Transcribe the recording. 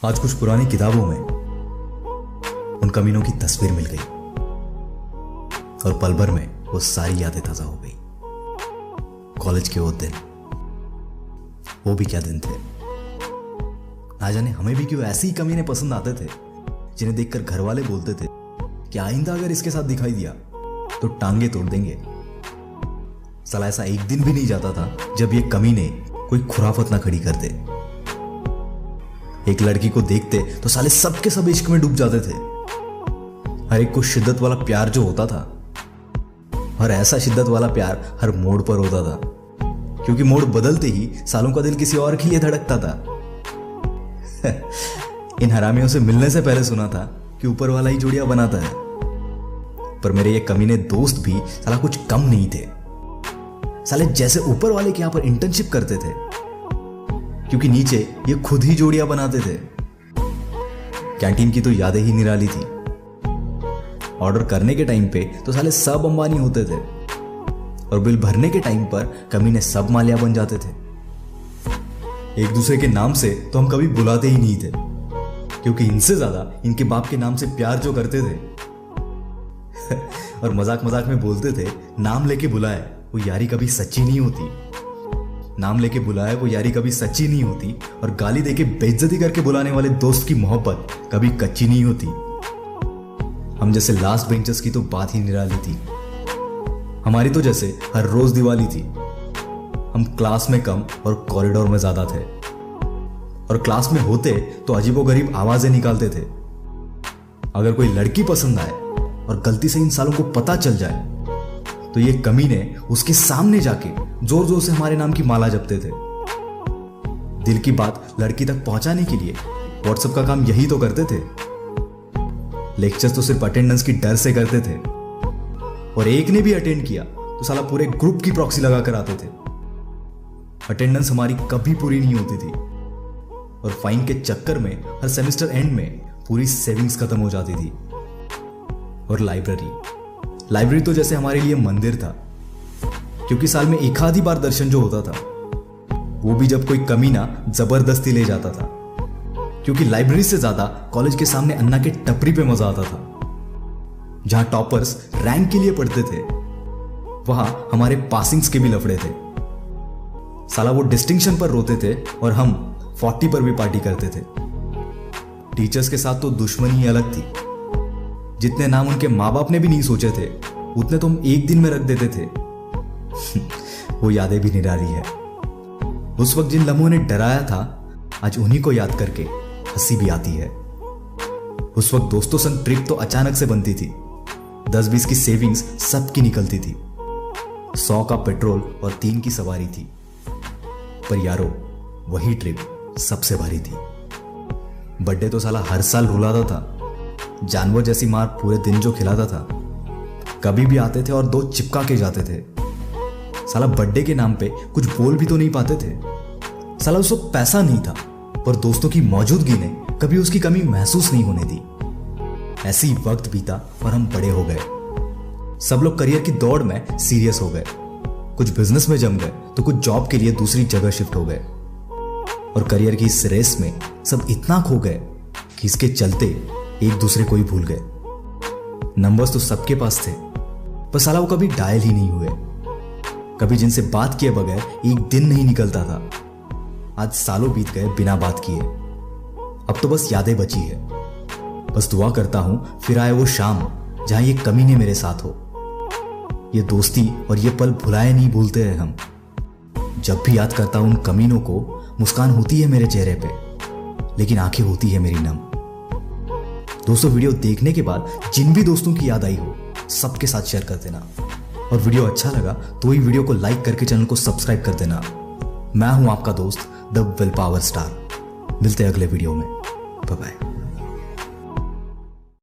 आज कुछ पुरानी किताबों में उन कमीनों की तस्वीर मिल गई और पल भर में वो सारी यादें ताजा हो गई। कॉलेज के वो दिन, वो भी क्या दिन थे। ना जाने हमें भी क्यों ऐसे ही कमीने पसंद आते थे जिन्हें देखकर घर वाले बोलते थे कि आइंदा अगर इसके साथ दिखाई दिया तो टांगे तोड़ देंगे। साला ऐसा एक दिन भी नहीं जाता था जब ये कमीने कोई खुराफत ना खड़ी कर दे। एक लड़की को देखते तो साले सबके सब इश्क में डूब जाते थे। हर एक को शिद्दत वाला प्यार जो होता था, और ऐसा शिद्दत वाला प्यार हर मोड़ पर होता था, क्योंकि मोड़ बदलते ही सालों का दिल किसी और के लिए धड़कता था। इन हरामियों से मिलने से पहले सुना था कि ऊपर वाला ही जोड़ियां बनाता है, पर मेरे ये कमीने दोस्त भी साला कुछ कम नहीं थे। साले जैसे ऊपर वाले के यहां पर इंटर्नशिप करते थे, क्योंकि नीचे ये खुद ही जोड़ियां बनाते थे। कैंटीन की तो यादें ही निराली थी। ऑर्डर करने के टाइम पे तो साले सब अंबानी होते थे, और बिल भरने के टाइम पर कमीने सब मालिया बन जाते थे। एक दूसरे के नाम से तो हम कभी बुलाते ही नहीं थे, क्योंकि इनसे ज्यादा इनके बाप के नाम से प्यार जो करते थे। और मजाक मजाक में बोलते थे, नाम लेके बुलाए वो यारी कभी सच्ची नहीं होती। नाम लेके बुलाए वो यारी कभी सच्ची नहीं होती, और गाली देके बेइज्जती करके बुलाने वाले दोस्त की मोहब्बत कभी कच्ची नहीं होती। हम जैसे लास्ट बेंचर्स की तो बात ही निराली थी। हमारी तो जैसे हर रोज दिवाली थी। हम क्लास में कम और कॉरिडोर में ज्यादा थे, और क्लास में होते तो अजीबोगरीब आवाजें निकालते थे। अगर कोई लड़की पसंद आए और गलती से इन सालों को पता चल जाए तो ये कमीने उसके सामने जाके जोर जोर से हमारे नाम की माला जपते थे। दिल की बात लड़की तक पहुंचाने के लिए व्हाट्सएप का काम यही तो करते थे। लेक्चर्स तो सिर्फ अटेंडेंस की डर से करते थे, और एक ने भी अटेंड किया तो साला पूरे ग्रुप की प्रॉक्सी लगा कर आते थे। अटेंडेंस हमारी कभी पूरी नहीं होती थी, और फाइन के चक्कर में हर सेमेस्टर एंड में पूरी सेविंग्स खत्म हो जाती थी। और लाइब्रेरी तो जैसे हमारे लिए मंदिर था, क्योंकि साल में एक आधी बार दर्शन जो होता था वो भी जब कोई कमीना जबरदस्ती ले जाता था, क्योंकि लाइब्रेरी से ज्यादा कॉलेज के सामने अन्ना के टपरी पे मजा आता था। जहां टॉपर्स रैंक के लिए पढ़ते थे, वहां हमारे पासिंग्स के भी लफड़े थे। साला वो डिस्टिंक्शन पर रोते थे और हम 40 पर भी पार्टी करते थे। टीचर्स के साथ तो दुश्मनी ही अलग थी। जितने नाम उनके माँ बाप ने भी नहीं सोचे थे उतने तो हम एक दिन में रख देते थे। वो यादें भी निराली है। उस वक्त जिन लम्हों ने डराया था, आज उन्हीं को याद करके हंसी भी आती है। उस वक्त दोस्तों संग ट्रिप तो अचानक से बनती थी। 10-20 की सेविंग्स सबकी निकलती थी। 100 का पेट्रोल और 3 की सवारी थी। पर यारो, वही ट्रिप सबसे भारी थी। बर्थडे तो साला हर साल रुलाता था। जानवर जैसी मार पूरे दिन जो खिलाता था। कभी भी आते थे और 2 चिपका के जाते थे। साला बर्थडे के नाम पे कुछ बोल भी तो नहीं पाते थे। साला उस वक्त पैसा नहीं था, पर दोस्तों की मौजूदगी ने कभी उसकी कमी महसूस नहीं होने दी। ऐसे ही वक्त बीता और हम बड़े हो गए। सब लोग करियर की दौड़ में सीरियस हो गए। कुछ बिजनेस में जम गए तो कुछ जॉब के लिए दूसरी जगह शिफ्ट हो गए। और करियर की इस रेस में सब इतना खो गए कि इसके चलते एक दूसरे को ही भूल गए। नंबर्स तो सबके पास थे, पर साला वो कभी डायल ही नहीं हुए। कभी जिनसे बात किए बगैर एक दिन नहीं निकलता था। आज सालों बीत गए बिना बात किए। अब तो बस यादें बची है। बस दुआ करता हूं फिर आए वो शाम जहां ये कमीने मेरे साथ हो। ये दोस्ती और ये पल भुलाए नहीं भूलते हैं हम। जब भी याद करता हूं उन कमीनों को, मुस्कान होती है मेरे चेहरे पे, लेकिन आंखें होती है मेरी नम। दोस्तों, वीडियो देखने के बाद जिन भी दोस्तों की याद आई हो सबके साथ शेयर कर देना, और वीडियो अच्छा लगा तो ही वीडियो को लाइक करके चैनल को सब्सक्राइब कर देना। मैं हूं आपका दोस्त द विल पावर स्टार। मिलते हैं अगले वीडियो में। Bye bye.